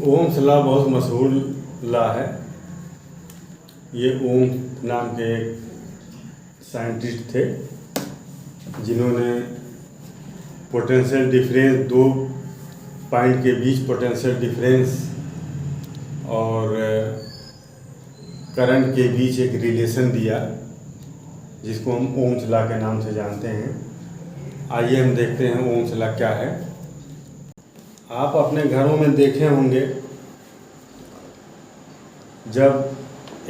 Ohm's law बहुत मशहूर law है। ये ओम्स नाम के एक साइंटिस्ट थे जिन्होंने पोटेंशियल डिफरेंस, दो पॉइंट के बीच पोटेंशियल डिफरेंस और करंट के बीच एक रिलेशन दिया जिसको हम ओम्स लॉ के नाम से जानते हैं। आइए हम देखते हैं ओम्स लॉ क्या है। आप अपने घरों में देखे होंगे जब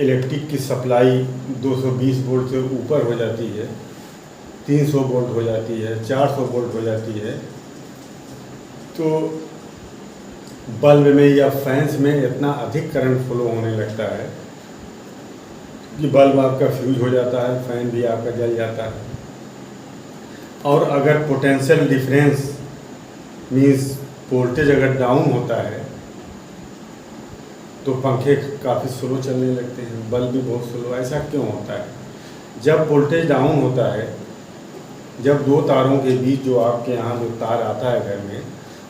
इलेक्ट्रिक की सप्लाई 220 वोल्ट से ऊपर हो जाती है, 300 वोल्ट हो जाती है, 400 वोल्ट हो जाती है, तो बल्ब में या फैंस में इतना अधिक करंट फ्लो होने लगता है कि बल्ब आपका फ्यूज हो जाता है, फैन भी आपका जल जाता है। और अगर पोटेंशियल डिफरेंस मीन्स वोल्टेज अगर डाउन होता है तो पंखे काफ़ी स्लो चलने लगते हैं, बल्ब भी बहुत स्लो। ऐसा क्यों होता है? जब वोल्टेज डाउन होता है, जब दो तारों के बीच जो आपके यहाँ जो तार आता है घर में,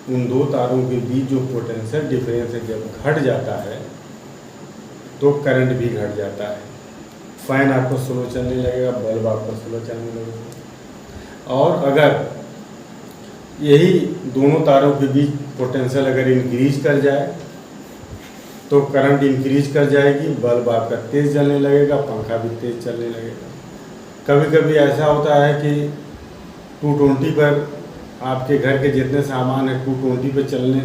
उन दो तारों के बीच जो पोटेंशियल डिफरेंस है जब घट जाता है तो करंट भी घट जाता है। फैन आपको स्लो चलने लगेगा, बल्ब आपको स्लो चलने लगेगा। और अगर यही दोनों तारों के बीच पोटेंशियल अगर इंक्रीज कर जाए तो करंट इंक्रीज कर जाएगी, बल्ब आपका तेज़ जलने लगेगा, पंखा भी तेज़ चलने लगेगा। कभी कभी ऐसा होता है कि 220 पर आपके घर के जितने सामान है 220 पर चलने,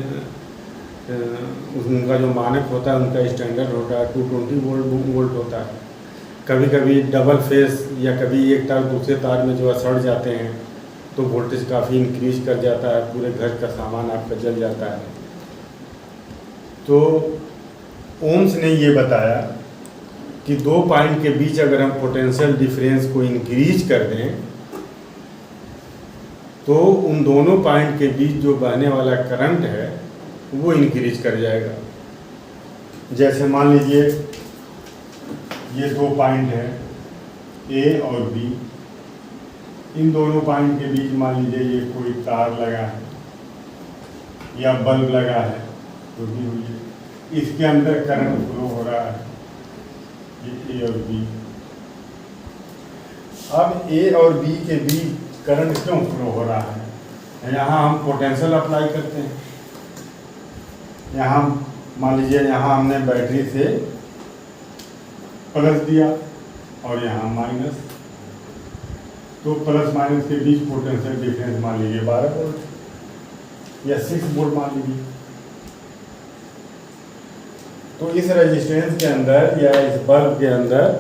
उनका जो मानक होता है, उनका स्टैंडर्ड होता है 220 वोल्ट होता है। कभी कभी डबल फेस या कभी एक तार दूसरे तार में जो है सड़ जाते हैं तो वोल्टेज काफ़ी इंक्रीज कर जाता है, पूरे घर का सामान आपका जल जाता है। तो ओम्स ने ये बताया कि दो पॉइंट के बीच अगर हम पोटेंशियल डिफरेंस को इंक्रीज कर दें तो उन दोनों पॉइंट के बीच जो बहने वाला करंट है वो इंक्रीज कर जाएगा। जैसे मान लीजिए ये दो पॉइंट है ए और बी, इन दोनों पॉइंट के बीच मान लीजिए ये कोई तार लगा है या बल्ब लगा है, जो भी हुई है, इसके अंदर करंट फ्लो हो रहा है, ये ए और बी। अब ए और बी के बीच करंट क्यों फ्लो हो रहा है? यहाँ हम पोटेंशियल अप्लाई करते हैं। यहाँ मान लीजिए यहाँ हमने बैटरी से प्लस दिया और यहाँ माइनस, तो प्लस माइनस के बीच पोटेंशियल डिफरेंस मान लीजिए 12 वोल्ट या 6 वोल्ट मान लीजिए। तो इस रेजिस्टेंस के अंदर या इस बल्ब के अंदर,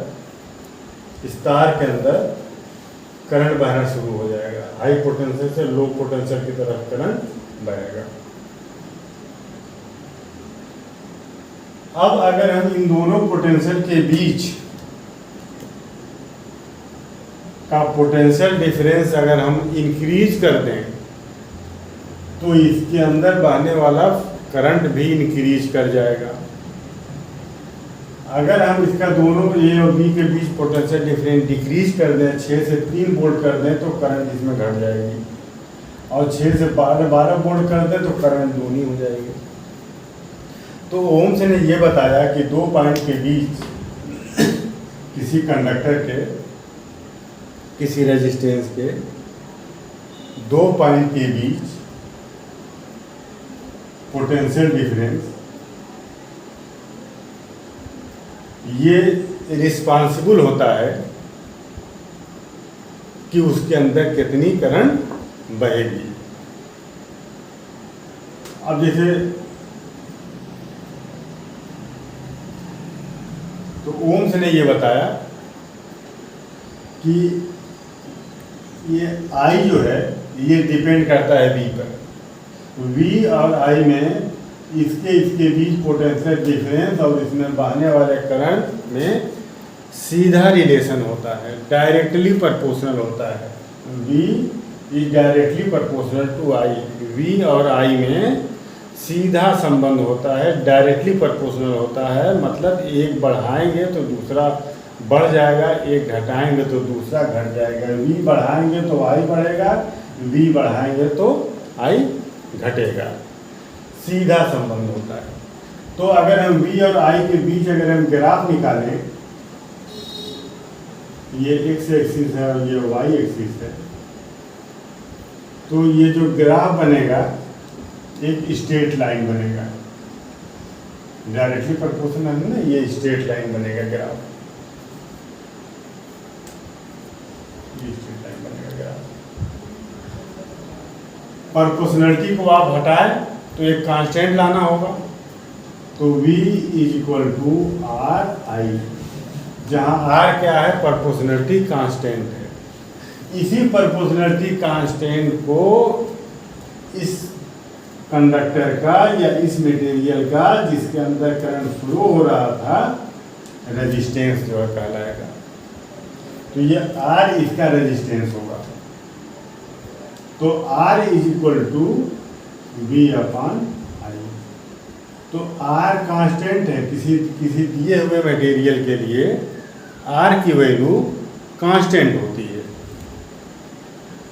इस तार के अंदर करंट बहना शुरू हो जाएगा। हाई पोटेंशियल से लो पोटेंशियल की तरफ करंट बहेगा। अब अगर हम इन दोनों पोटेंशियल के बीच का पोटेंशियल डिफरेंस अगर हम इंक्रीज कर दें तो इसके अंदर बहने वाला करंट भी इंक्रीज कर जाएगा। अगर हम इसका दोनों ए और बी के बीच पोटेंशियल डिफरेंस डिक्रीज कर दें, 6 से 3 वोल्ट कर दें तो करंट इसमें घट जाएगी, और 6 से 12 वोल्ट कर दें तो करंट दूनी हो जाएगी। तो ओम्स ने ये बताया कि दो पॉइंट के बीच किसी कंडक्टर के, किसी रेजिस्टेंस के दो पॉइंट के बीच पोटेंशियल डिफरेंस ये रिस्पांसिबल होता है कि उसके अंदर कितनी करंट बहेगी। अब जैसे तो ओम्स ने ये बताया कि ये आई जो है ये डिपेंड करता है वी पर। वी और आई में इसके बीच पोटेंशियल डिफरेंस और इसमें बहने वाले करंट में सीधा रिलेशन होता है, डायरेक्टली प्रोपोर्शनल होता है। V is directly proportional to I. V और आई में सीधा संबंध होता है, डायरेक्टली प्रोपोर्शनल होता है। मतलब एक बढ़ाएंगे तो दूसरा बढ़ जाएगा, एक घटाएंगे तो दूसरा घट जाएगा। वी बढ़ाएंगे तो आई बढ़ेगा, वी बढ़ाएंगे तो आई घटेगा। सीधा संबंध होता है। तो अगर हम V और I के बीच अगर हम ग्राफ निकालें, ये x एक्सिस है और ये y एक्सिस है, तो ये जो ग्राफ बनेगा एक स्ट्रेट लाइन बनेगा, डायरेक्टली प्रोपोर्शनल है ना, ये स्ट्रेट लाइन बनेगा ग्राफ, ये स्ट्रेट लाइन बनेगा ग्राफ। प्रोपोर्शनलिटी को आप हटाएं तो एक कांस्टेंट लाना होगा, तो V is equal to R I, जहां R क्या है, प्रोपोर्शनलिटी कांस्टेंट है। इसी प्रोपोर्शनलिटी कांस्टेंट को इस कंडक्टर का या इस मटेरियल का जिसके अंदर करंट फ्लो हो रहा था रेजिस्टेंस जो है कहलाएगा। तो ये R इसका रेजिस्टेंस होगा, तो R is equal to V upon I. तो R कांस्टेंट है, किसी दिए हुए मटेरियल के लिए R की वैल्यू कांस्टेंट होती है।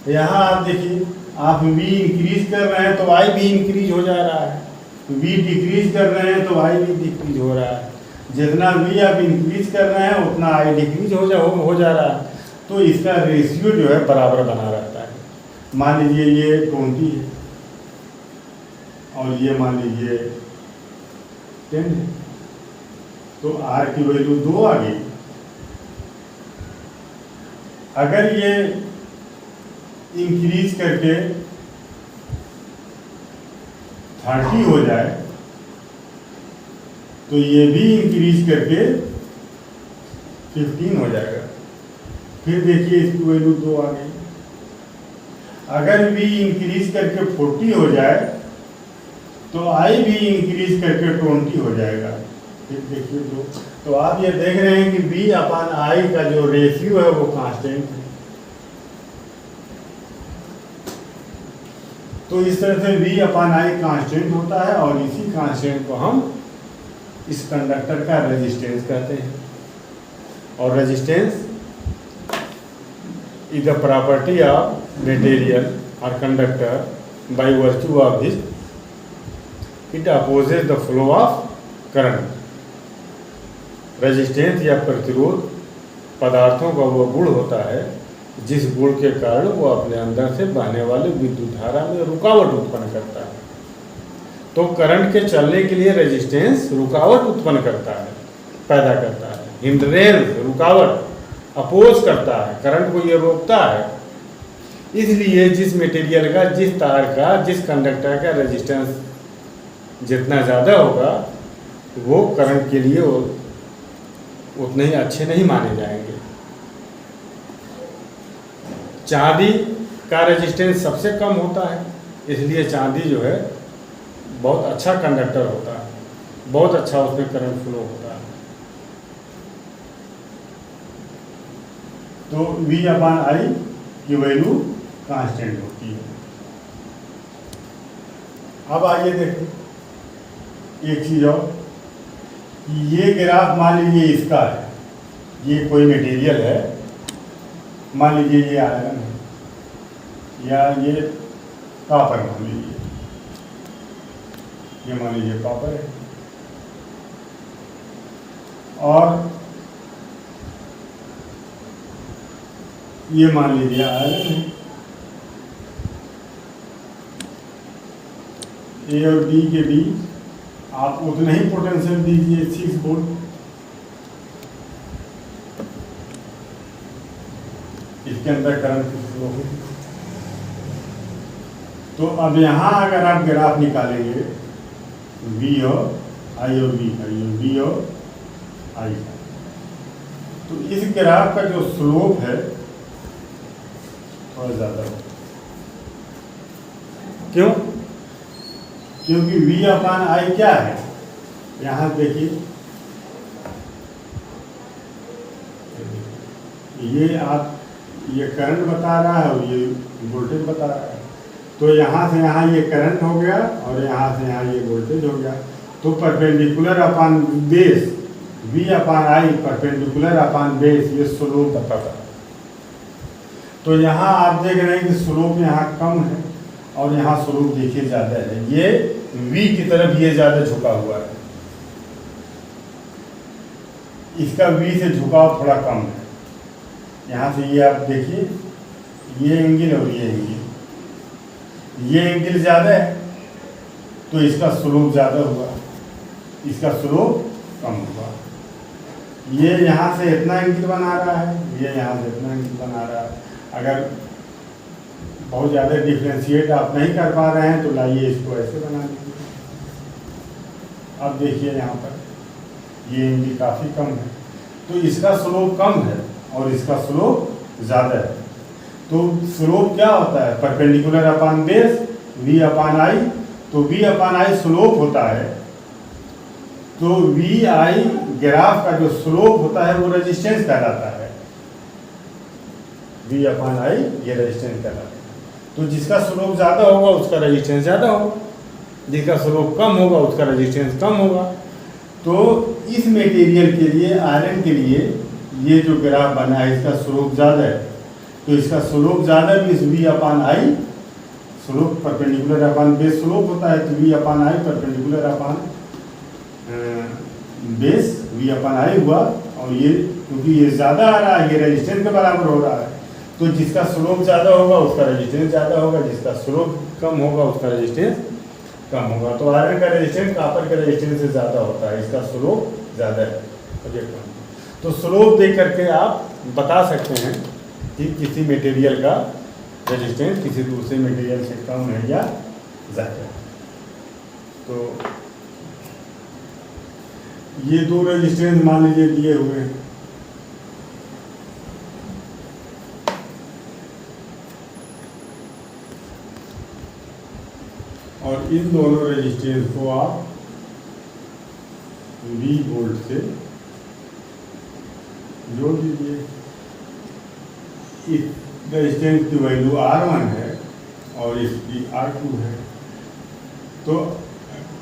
यहाँ आप देखिए, आप V इंक्रीज कर रहे हैं तो I भी इंक्रीज हो जा रहा है, V डिक्रीज कर रहे हैं तो I भी डिक्रीज हो रहा है। जितना V आप इंक्रीज कर रहे हैं उतना I डिक्रीज हो जा रहा है। तो इसका रेशियो जो है बराबर बना रहता है। मान लीजिए ये 20 है और ये मान लीजिए 10 है, तो R की वैल्यू 2 आ गई। अगर ये इंक्रीज करके 30 हो जाए तो ये भी इंक्रीज करके 15 हो जाएगा। फिर देखिए इसकी वैल्यू 2 आ गई। अगर V इंक्रीज करके 40 हो जाए तो I भी इंक्रीज करके 20 हो जाएगा। फिर देखिए 2। तो आप ये देख रहे हैं कि V अपॉन I का जो रेशियो है वो कांस्टेंट है। तो इस तरह से V अपॉन I कांस्टेंट होता है और इसी कांस्टेंट को हम इस कंडक्टर का रेजिस्टेंस कहते हैं। और resistance is the property of material or conductor by virtue of it opposes the flow of current। Resistance या प्रतिरोध पदार्थों का वो गुण होता है जिस गुण के कारण वो अपने अंदर से बहने वाले विद्युत धारा में रुकावट उत्पन्न करता है। तो करंट के चलने के लिए रेजिस्टेंस रुकावट उत्पन्न करता है, पैदा करता है, हिंड्रेंस रुकावट, अपोज करता है, करंट को ये रोकता है। इसलिए जिस मटेरियल का, जिस तार का, जिस कंडक्टर का रेजिस्टेंस जितना ज़्यादा होगा वो करंट के लिए उतने ही अच्छे नहीं माने जाएंगे। चांदी का रेजिस्टेंस सबसे कम होता है, इसलिए चांदी जो है बहुत अच्छा कंडक्टर होता है, बहुत अच्छा उसमें करंट फ्लो होता है। तो V अपॉन I की वैल्यू कांस्टेंट होती है। अब आइए देखें एक चीज़ और, ये ग्राफ मान लीजिए इसका है, ये कोई मटेरियल है, मान लीजिए ये आयरन है या ये कॉपर मान लीजिए, ये मान लीजिए कॉपर है, और ये मान लीजिए आयरन है। ए और बी के बीच आप उतना ही पोटेंशियल दीजिए 6 वोल्ट, इसके अंदर करंट फ्लो हो। तो अब यहाँ अगर आप ग्राफ निकालेंगे V और I और V का, ये V और I का, तो इस ग्राफ का जो स्लोप है थोड़ा ज़्यादा हो। क्यों? क्योंकि V अपॉन I क्या है, यहाँ देखिए, ये आप ये करंट बता रहा है और ये वोल्टेज बता रहा है। तो यहाँ से यहाँ ये करंट हो गया और यहाँ से यहाँ ये वोल्टेज हो गया। तो perpendicular upon base V upon I perpendicular upon base, ये स्लोप बताता है। तो यहाँ आप देख रहे हैं कि स्लोप यहाँ कम है और यहाँ स्लोप देखिए ज़्यादा है। ये V की तरफ ये ज़्यादा झुका हुआ है, इसका वी से झुकाव थोड़ा कम है। यहाँ से ये आप देखिए, ये एंगल और ये एंगल, ये एंगल ज़्यादा है तो इसका स्लोप ज़्यादा हुआ, इसका स्लोप कम हुआ। ये यहाँ से इतना एंगल बना रहा है, ये यहाँ से इतना एंगल बना रहा है। अगर बहुत ज़्यादा डिफ्रेंशिएट आप नहीं कर पा रहे हैं तो लाइए इसको ऐसे बना लीजिए। अब देखिए यहाँ पर ये एंगल काफ़ी कम है तो इसका स्लोप कम है और इसका स्लोप ज़्यादा है। तो स्लोप क्या होता है? परपेंडिकुलर अपान बेस v अपान आई। तो v अपान आई स्लोप होता है, तो वी आई ग्राफ का जो स्लोप होता है वो रेजिस्टेंस कहलाता है। v अपान आई ये रेजिस्टेंस कहलाता है। तो जिसका स्लोप ज़्यादा होगा उसका रेजिस्टेंस ज़्यादा होगा, जिसका स्लोप कम होगा उसका रेजिस्टेंस कम होगा। तो इस मटेरियल के लिए, आयरन के लिए, ये जो ग्राफ बना है इसका स्लोप ज़्यादा है, तो इसका स्लोप ज़्यादा भी इस V upon I, slope perpendicular upon base slope होता है, तो V upon I perpendicular upon base V upon I हुआ। और ये क्योंकि ये ज़्यादा आ रहा है, ये रेजिस्टेंस के बराबर हो रहा है, तो जिसका स्लोप ज़्यादा होगा उसका रेजिस्टेंस ज़्यादा होगा, जिसका स्लोप कम होगा उसका रेजिस्टेंस कम होगा। तो आयरन का रेजिस्टेंस कॉपर के रेजिस्टेंस से ज़्यादा होता है, इसका स्लोप ज़्यादा है और ये कम। तो स्लोप देख करके आप बता सकते हैं कि किसी मटेरियल का रेजिस्टेंस किसी दूसरे मटेरियल से कम है या ज़्यादा है। तो ये दो रेजिस्टेंस मान लीजिए दिए हुए हैं, और इन दोनों रेजिस्टेंस को आप V वोल्ट से जोड़ दीजिए। इस रेजिस्टेंस की वैल्यू R1 है और इसकी R2 है, तो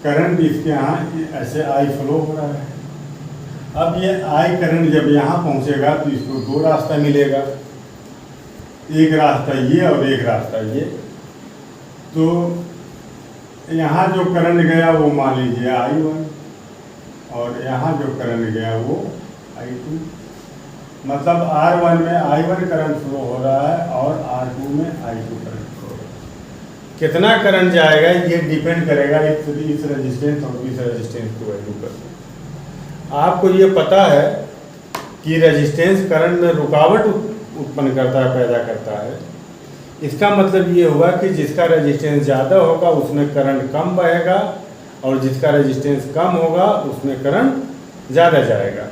करंट इसके यहाँ ऐसे I फ्लो हो रहा है। अब ये I करंट जब यहाँ पहुँचेगा तो इसको दो रास्ता मिलेगा, एक रास्ता ये और एक रास्ता ये। तो यहाँ जो करंट गया वो मान लीजिए I1 और यहाँ जो करंट गया वो I2। मतलब R1 में I1 करंट फ्लो हो रहा है और R2 में I2 करंट फ्लो हो रहा है। कितना करंट जाएगा ये डिपेंड करेगा इस रेजिस्टेंस और इस रेजिस्टेंस की वैल्यू पर। आपको ये पता है कि रेजिस्टेंस करंट में रुकावट उत्पन्न करता है, पैदा करता है। इसका मतलब ये हुआ कि जिसका रेजिस्टेंस ज़्यादा होगा उसमें करंट कम बहेगा और जिसका रेजिस्टेंस कम होगा उसमें करंट ज़्यादा जाएगा।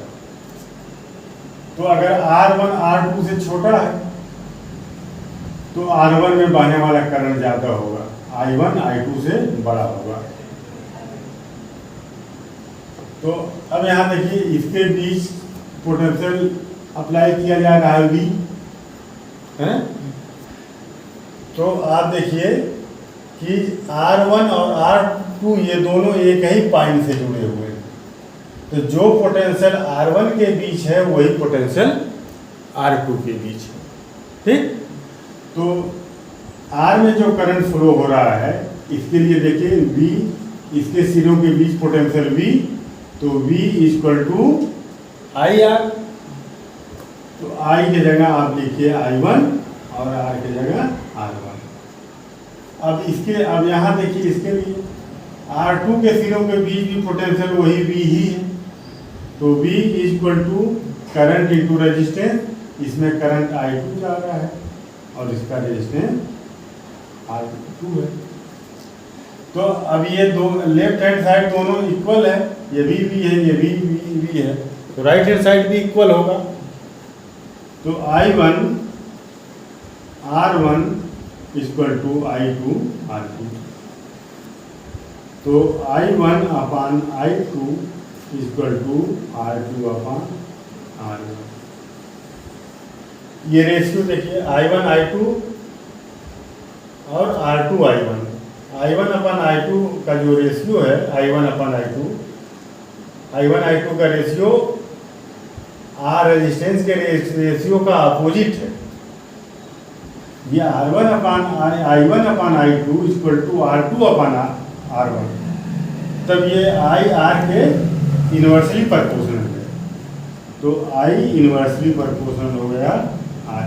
तो अगर R1 R2 से छोटा है तो R1 में बहने वाला करंट ज़्यादा होगा, I1 I2 से बड़ा होगा। तो अब यहाँ देखिए इसके बीच पोटेंशियल अप्लाई किया जा रहा है V है। तो आप देखिए कि R1 और R2 ये दोनों एक ही पॉइंट से जुड़े हुए हैं, तो जो पोटेंशियल R1 के बीच है वही पोटेंशियल R2 के बीच है। ठीक, तो R में जो करंट फ्लो हो रहा है इसके लिए देखिए V, इसके सिरों के बीच पोटेंशियल V, तो V इक्वल टू IR। तो I की जगह आप लिखिए I1 और R की जगह R1। अब यहाँ देखिए इसके लिए R2 के सिरों के बीच भी पोटेंशियल वही V ही है, तो V equal to current into resistance. इसमें करंट I2 जा रहा है और इसका रेजिस्टेंस R2 है। तो अब ये दो लेफ्ट हैंड साइड दोनों इक्वल है, ये भी V है ये भी V है, तो राइट हैंड साइड भी इक्वल होगा। तो I1 R1 equal to I2 R2। तो I1 upon I2 equal to R2 upon R1। ये रेशियो देखिए I1 I2 और R2 I1। I1 upon I2 का जो रेशियो है I1 upon I2, I1 I2 का रेशियो R रेजिस्टेंस के ratio का अपोजिट है। ये R1 upon I1 upon I2 equal to R2 upon R1, तब ये I R के इन्वर्सली प्रोपोर्शनल है। तो तो आई इन्वर्सली प्रोपोर्शनल हो गया आर।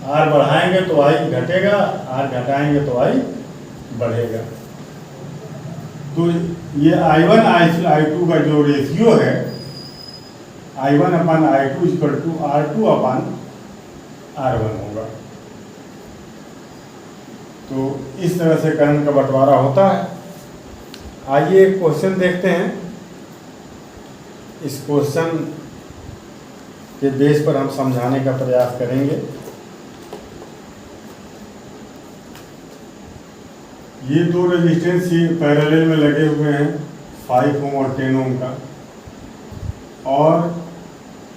आर बढ़ाएंगे तो आई घटेगा, आर घटाएंगे तो आई बढ़ेगा। तो ये I1 I2 का जो रेशियो है I1 upon I2 equal to R2 upon R1 होगा। तो इस तरह से करंट का बंटवारा होता है। आइए एक क्वेश्चन देखते हैं। इस क्वेश्चन के बेस पर हम समझाने का प्रयास करेंगे। ये दो रेजिस्टेंस ये पैरेलल में लगे हुए हैं 5 ओम और 10 ओम का, और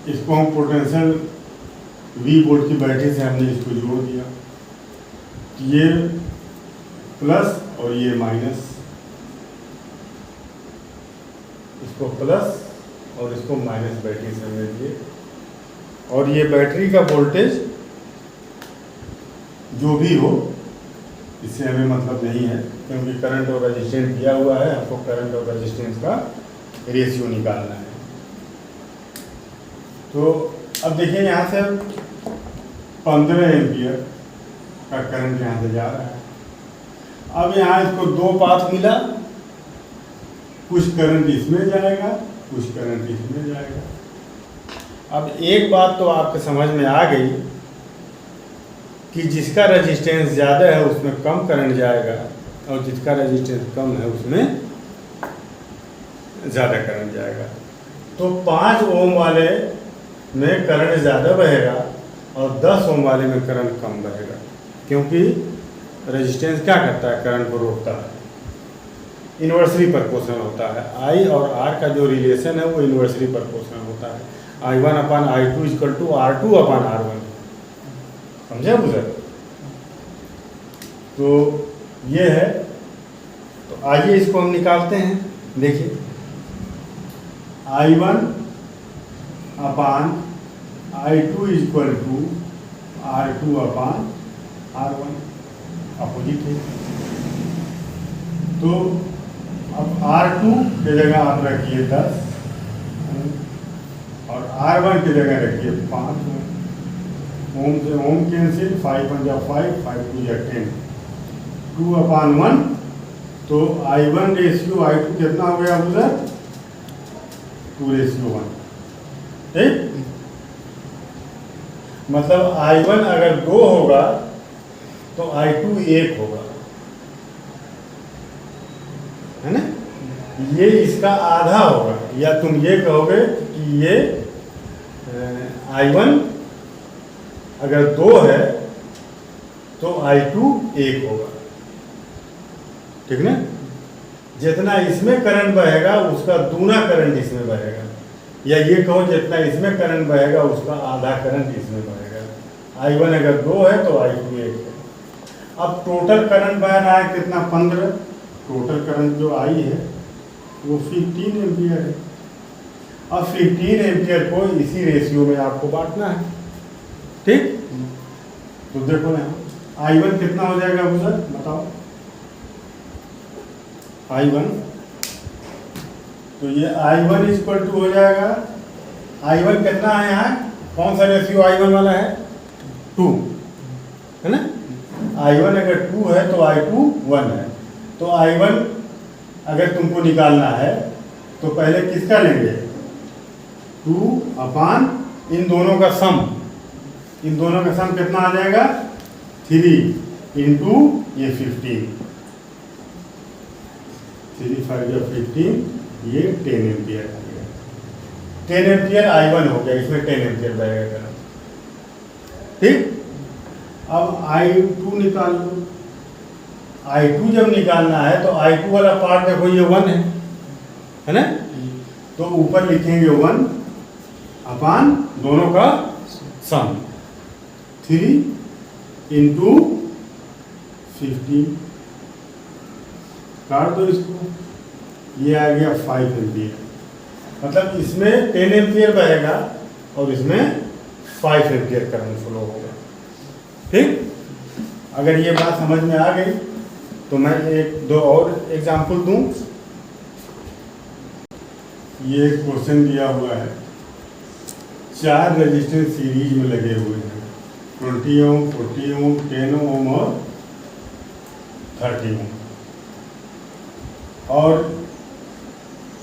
इसको हम पोटेंशियल V वोल्ट की बैटरी से हमने इसको जोड़ दिया। ये प्लस और ये माइनस, इसको प्लस और इसको माइनस बैटरी से हमने दिए। और ये बैटरी का वोल्टेज जो भी हो इससे हमें मतलब नहीं है, क्योंकि करंट और रेजिस्टेंस दिया हुआ है, हमको करंट और रेजिस्टेंस का रेशियो निकालना है। तो अब देखिए यहाँ से 15 एम्पियर का करंट यहाँ से जा रहा है। अब यहाँ इसको दो पाथ मिला, कुछ करंट इसमें जाएगा, कुछ करंट इसमें जाएगा। अब एक बात तो आपके समझ में आ गई कि जिसका रेजिस्टेंस ज़्यादा है उसमें कम करंट जाएगा, और जिसका रेजिस्टेंस कम है उसमें ज़्यादा करंट जाएगा। तो 5 ओम वाले में करंट ज़्यादा बहेगा और 10 ओम वाले में करंट कम बहेगा, क्योंकि रेजिस्टेंस क्या करता है, करंट को रोकता है। इन्वर्सली प्रोपोर्शनल होता है। आई और आर का जो रिलेशन है वो इन्वर्सली प्रोपोर्शनल होता है। I1 upon I2 equal to R2 upon R1। समझे बुजुर्ग? तो ये है। तो आइए इसको हम निकालते हैं। देखिए I1 upon I2 equal to R2 upon R1, opposite है। तो अब R2 की जगह आप रखिए 10 और R1 की जगह रखिए 5 ओम से ओम कैंसिल, 5 पंजा 5, 5 टू या 10, 2 अपान 1। तो I1 रेशियो I2 कितना हो गया उधर, 2:1। ठीक, मतलब I1 अगर 2 होगा तो I2 1 होगा, है ना। ये इसका आधा होगा, या तुम ये कहोगे कि ये I1 अगर 2 है तो I2 1 होगा। ठीक ना। जितना इसमें करंट बहेगा उसका दूना करंट इसमें बहेगा, या ये कहो जितना इसमें करंट बहेगा उसका आधा करंट इसमें बहेगा। I1 अगर 2 है तो I2 1 है। अब टोटल करंट बह रहा है कितना, 15। टोटल करंट जो आई है वो 15 एम्पियर है। अब 15 एम्पियर को इसी रेशियो में आपको बांटना है। ठीक, तो देखो यहाँ I1 कितना हो जाएगा सर, बताओ। I1, तो ये I1 इक्वल टू हो जाएगा, I1 कितना है यहाँ, कौन सा रेशियो I1 वाला है, 2, है ना। I1 अगर 2 है तो I2 1 है। तो I1 अगर तुमको निकालना है तो पहले किसका लेंगे, 2 अपान इन दोनों का सम। इन दोनों का सम कितना आ जाएगा, 3 इंटू ये 15, 3 5 या 15, ये 10 एम्पियर आ गया। 10 एम्पियर I1 हो गया, इसमें 10 एम्पियर बहेगा। ठीक, अब I2 निकाल लो। I2 जब निकालना है तो I2 वाला पार्ट देखो ये 1 है ना। तो ऊपर लिखेंगे 1 अपान दोनों का सम, 3 इंटू 15, काट दो इसको, ये आ गया 5 एम्पियर। मतलब इसमें 10 एम्पियर बहेगा और इसमें 5 एम्पियर करंट फ्लो होगा। ठीक, अगर ये बात समझ में आ गई तो मैं एक दो और एग्जाम्पल दूं। ये एक क्वेश्चन दिया हुआ है, 4 रेजिस्टेंस सीरीज में लगे हुए हैं, 20 ओम, 40 ओम, 10 ओम और 30 ओम, और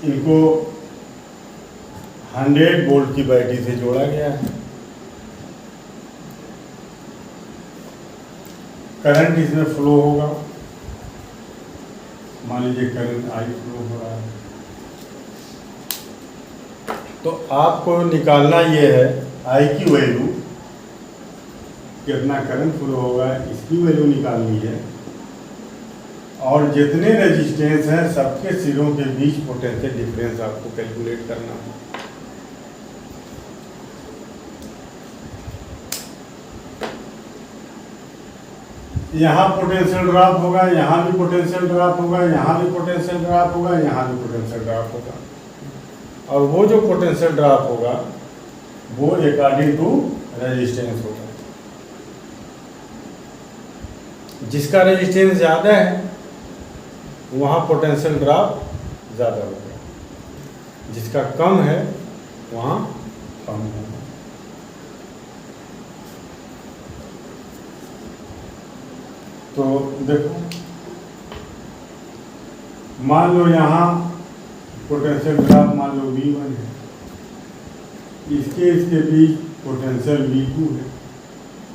इनको 100 वोल्ट की बैटरी से जोड़ा गया है। करंट इसमें फ्लो होगा, मान लीजिए करंट आई फ्लो हो रहा है। तो आपको निकालना ये है आई की वैल्यू, कितना करंट फ्लो होगा इसकी वैल्यू निकालनी है, और जितने रेजिस्टेंस हैं सबके सिरों के बीच पोटेंशियल डिफरेंस आपको कैलकुलेट करना है। यहाँ पोटेंशियल ड्रॉप होगा, यहाँ भी पोटेंशियल ड्रॉप होगा, यहाँ भी पोटेंशियल ड्रॉप होगा, यहाँ भी पोटेंशियल ड्रॉप होगा, और वो जो पोटेंशियल ड्रॉप होगा वो अकॉर्डिंग टू रेजिस्टेंस होगा। जिसका रेजिस्टेंस ज़्यादा है वहाँ पोटेंशियल ड्रॉप ज़्यादा होगा, जिसका कम है वहाँ कम होगा। तो देखो, मान लो यहाँ पोटेंशियल ड्रॉप मान लो V1 है, इसके बीच पोटेंशियल V2 है,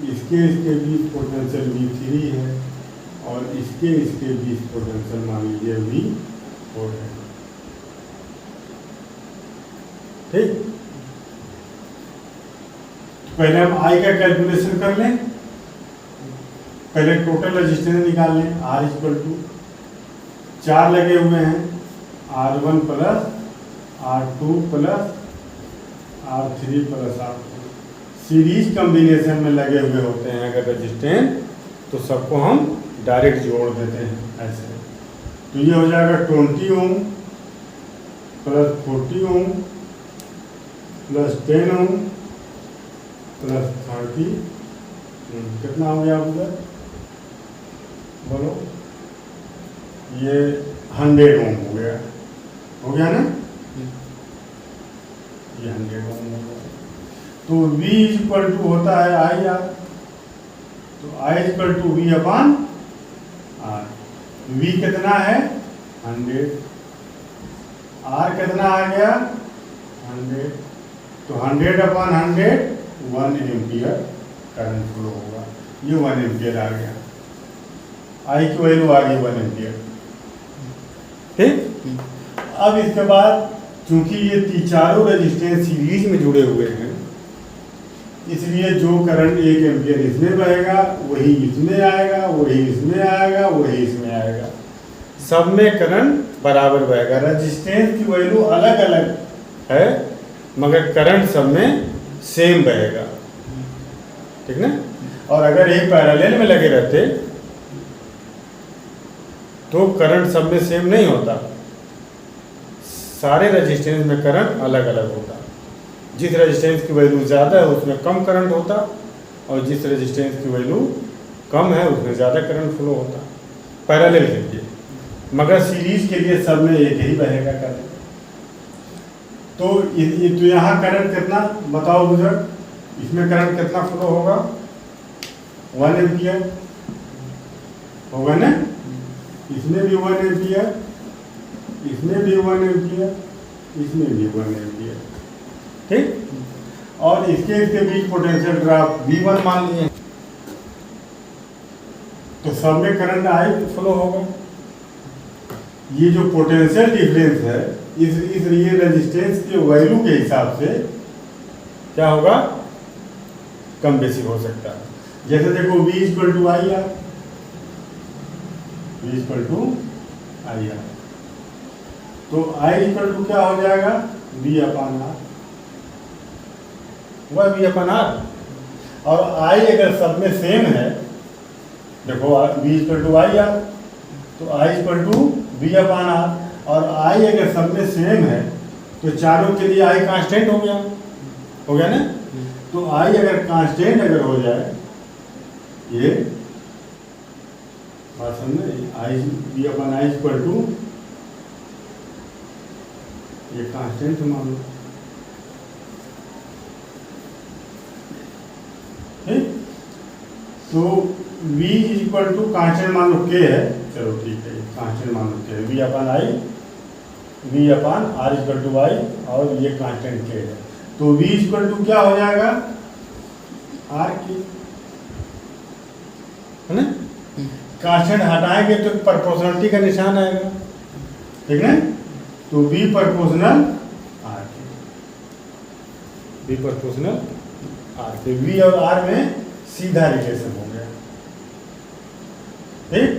इसके बीच पोटेंशियल V3 है, और इसके बीच पोटेंशियल मान लीजिए V4 है। ठीक, पहले हम I का कैलकुलेशन कर लें, पहले टोटल रेजिस्टेंस निकाल लें। R इक्वल टू 4 लगे हुए हैं, R1 plus R2 plus R3 plus R4, series combination में लगे हुए होते हैं अगर रेजिस्टेंस, तो सबको हम डायरेक्ट जोड़ देते हैं ऐसे। तो ये हो जाएगा 20 ohm plus 40 ohm plus 10 ohm plus 30, कितना हो गया उधर बोलो, ये 100 ओम हो गया ना, ये 100 ओम हो गया। तो V इक्वल टू होता है आई आर, तो I equal to V upon R। V कितना है 100, R कितना आ गया 100, तो 100 अपॉन 100 1 एम्पियर करंट फ्लो होगा, ये 1 एम्पियर आ गया, I की वैल्यू आ गई 1 एम्पियर। ठीक, अब इसके बाद चूंकि ये चारों रेजिस्टेंस सीरीज में जुड़े हुए हैं, इसलिए जो करंट 1 एम्पियर इसमें बहेगा वही इसमें आएगा, वही इसमें आएगा, वही इसमें आएगा, सब में करंट बराबर बहेगा। रेजिस्टेंस की वैल्यू अलग अलग है मगर करंट सब में सेम बहेगा, ठीक ना। और अगर ये पैरेलल में लगे रहते तो करंट सब में सेम नहीं होता, सारे रेजिस्टेंस में करंट अलग अलग होता। जिस रेजिस्टेंस की वैल्यू ज़्यादा है उसमें कम करंट होता, और जिस रेजिस्टेंस की वैल्यू कम है उसमें ज़्यादा करंट फ्लो होता, पैरेलल के लिए। मगर सीरीज के लिए सब में एक ही बहेगा करंट। तो यहाँ करंट कितना बताओ बुजुर्ग, इसमें करंट कितना फ्लो होगा 1 एम्पियर होगा ना, इसमें भी 1 एम्पियर, इसमें भी 1 एम्पियर, इसमें भी 1 एम्पियर, ठीक। और इसके बीच पोटेंशियल ड्रॉप V1 मान लिए, तो सब में करंट आई फ्लो होगा। ये जो पोटेंशियल डिफरेंस है इस ये रेजिस्टेंस के वैल्यू के हिसाब से क्या होगा, कम बेसी हो सकता है। जैसे देखो V equal to I R, V equal to I R, तो I इक्वल टू क्या हो जाएगा V अपॉन आर, वह V अपॉन आर। और I अगर सब में सेम है, देखो V equal to I R, तो I equal to V upon R, और I अगर सब में सेम है तो चारों के लिए I कांस्टेंट हो गया ना। तो I अगर कांस्टेंट अगर हो जाए, ये बात समझे, I V upon I equal to ये कांस्टेंट मान लो, ठीक। तो V इक्वल टू कांस्टेंट मान लो K है, चलो ठीक है, कांस्टेंट मान लो K, V upon I, V upon R equal to I, और ये कांस्टेंट K है। तो V इक्वल टू क्या हो जाएगा, R K, है ना। कांस्टेंट हटाएंगे तो प्रोपोर्शनलिटी का निशान आएगा, ठीक है। तो V proportional R K, V proportional R K, V और R में सीधा रिलेशन हो गया, ठीक।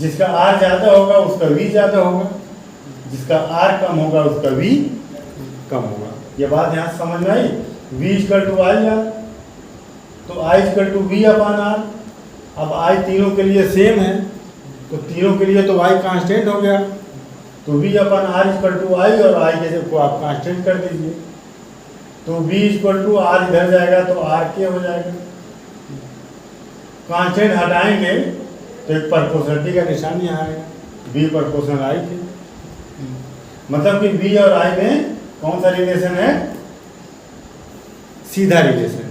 जिसका R ज्यादा होगा उसका V ज्यादा होगा, जिसका R कम होगा उसका V कम होगा। ये बात यहाँ समझ में आई। V equal to I R, तो I equal to V upon R। अब I तीनों के लिए सेम है, तो तीनों के लिए तो Y कांस्टेंट हो गया, तो V upon R equal to I, और I के को आप कांस्टेंट कर दीजिए, तो V इक्वल टू R इधर जाएगा तो R K हो जाएगा। कांस्टेंट हटाएंगे तो एक प्रोपोर्शनलिटी का निशान यहाँ आएगा, V प्रोपोर्शनल I के, मतलब कि V और I में कौन सा रिलेशन है, सीधा रिलेशन।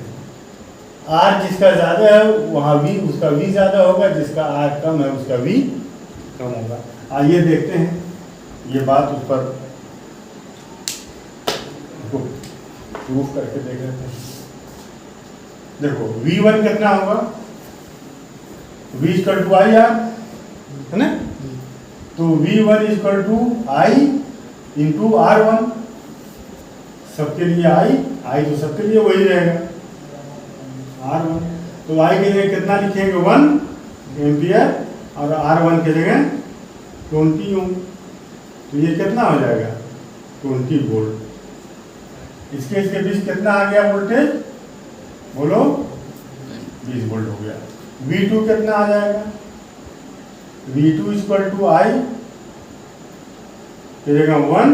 R जिसका ज्यादा है वहाँ V, उसका V ज्यादा होगा, जिसका R कम है उसका V कम होगा। आइए देखते हैं ये बात उस पर प्रूफ करके देख लेते हैं। देखो V1 कितना होगा, V equal to I R, है ना। तो V1 equal to I into R1, सबके लिए I तो सबके लिए वही रहेगा R1, तो I के जगह कितना लिखेंगे 1 एम्पियर, और R1 के जगह 20 ओम, तो ये कितना हो जाएगा 20 वोल्ट। इसके बीच कितना आ गया वोल्टेज, बोलो 20 वोल्ट हो गया। V2 कितना आ जाएगा, V2 इक्वल टू I की जगह 1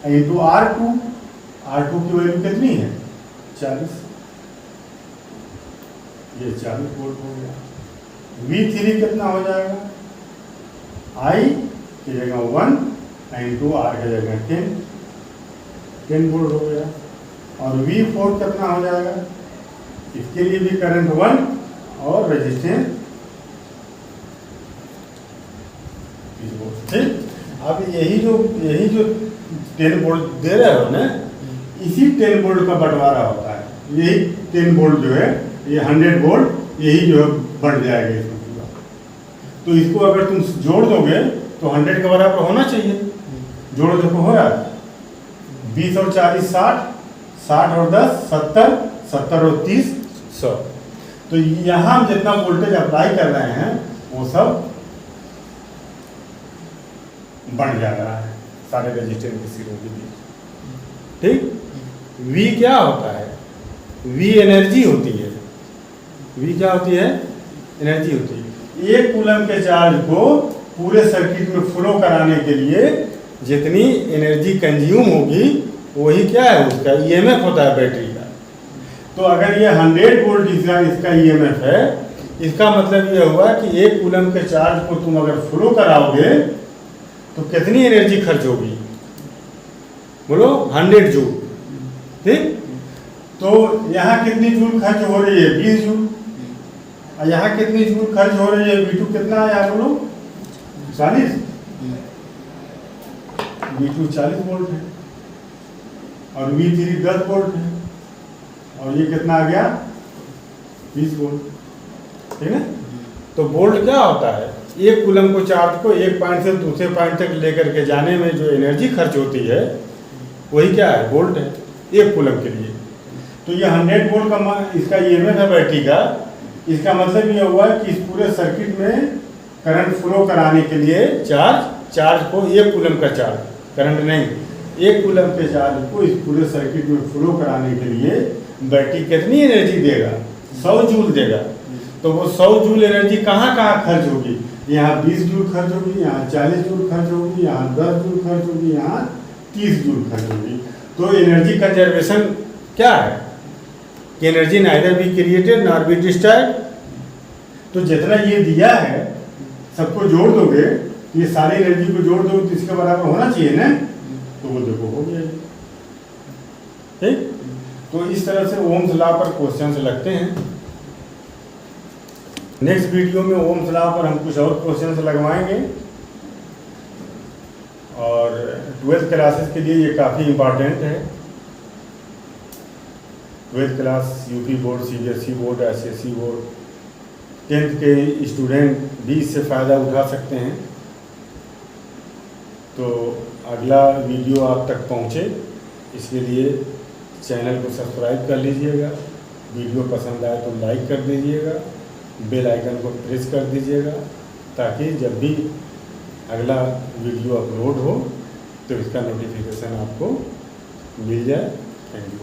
इंटू R2, R2 की वैल्यू कितनी है 40, ये 40 वोल्ट हो गया। V3 कितना हो जाएगा, I की जगह 1 इंटू R की जगह 10 वोल्ट हो गया। और V4 कितना हो जाएगा, इसके लिए भी करंट 1 और रेजिस्टेंस 20 वोल्ट, ठीक। अब यही जो 10 वोल्ट दे रहे हो ना, इसी 10 वोल्ट का बंटवारा होता है। यही 10 वोल्ट जो है, ये 100 वोल्ट यही जो है बढ़ जाएगा इसमें पूरा। तो इसको अगर तुम जोड़ दोगे तो 100 के बराबर होना चाहिए। जोड़ देखो हो रहा है, 20 और 40 60, 60 और 10 70, 70 और 30 100। तो यहाँ हम जितना वोल्टेज अप्लाई कर रहे हैं वो सब बढ़ जा रहा है सारे रजिस्टर के सिरों के बीच, ठीक। V क्या होता है, V एनर्जी होती है, V क्या होती है, एनर्जी होती है। एक कूलम के चार्ज को पूरे सर्किट में फ्लो कराने के लिए जितनी एनर्जी कंज्यूम होगी वही क्या है, उसका ईएमएफ होता है बैटरी का। तो अगर ये 100 वोल्ट इसका ईएमएफ है, इसका मतलब ये हुआ कि एक कूलम के चार्ज को तुम अगर फ्लो कराओगे तो कितनी एनर्जी खर्च होगी, बोलो 100 जूल, ठीक। तो यहाँ कितनी जूल खर्च हो रही है, 20 जूल। और यहाँ कितनी जूल खर्च हो रही है, V2 कितना है बोलो 40, V2 40 वोल्ट है, और V3 10 वोल्ट है, और ये कितना आ गया 20 वोल्ट, ठीक है। तो वोल्ट क्या होता है, एक कूलम को चार्ज को एक पॉइंट से दूसरे पॉइंट तक लेकर के जाने में जो एनर्जी खर्च होती है वही क्या है, वोल्ट है एक कूलम के लिए। तो ये 100 वोल्ट का इसका ईएमएफ है बैटरी का। इसका मतलब ये हुआ कि इस पूरे सर्किट में करंट फ्लो कराने के लिए चार्ज को, एक कूलम का चार्ज, करंट नहीं, एक कूलम के चार्ज को इस पूरे सर्किट में फ्लो कराने के लिए बैटरी कितनी एनर्जी देगा, 100 जूल देगा। तो वो 100 जूल एनर्जी कहाँ कहाँ खर्च होगी, यहाँ 20 जूल खर्च होगी, यहाँ 40 जूल खर्च होगी, यहाँ 10 जूल खर्च होगी, यहाँ 30 जूल खर्च होगी। तो एनर्जी कंजर्वेशन क्या है कि energy neither be created nor be destroyed. तो जितना ये दिया है सबको जोड़ दोगे, ये सारी एनर्जी को जोड़ दोगे तो इसके बराबर होना चाहिए ना, वो देखो हो गया। ठीक, तो इस तरह से ओम्स लॉ पर क्वेश्चंस लगते हैं। नेक्स्ट वीडियो में ओम्स लॉ पर हम कुछ और क्वेश्चंस लगवाएंगे, और 12th क्लासेस के लिए ये काफ़ी इम्पॉर्टेंट है। 12th class UP board, CBSE board, ICSE board, 10th के स्टूडेंट भी इससे फ़ायदा उठा सकते हैं। तो अगला वीडियो आप तक पहुँचे, इसके लिए चैनल को सब्सक्राइब कर लीजिएगा। वीडियो पसंद आए तो लाइक कर दीजिएगा, बेल आइकन को प्रेस कर दीजिएगा, ताकि जब भी अगला वीडियो अपलोड हो तो इसका नोटिफिकेशन आपको मिल जाए। Thank you.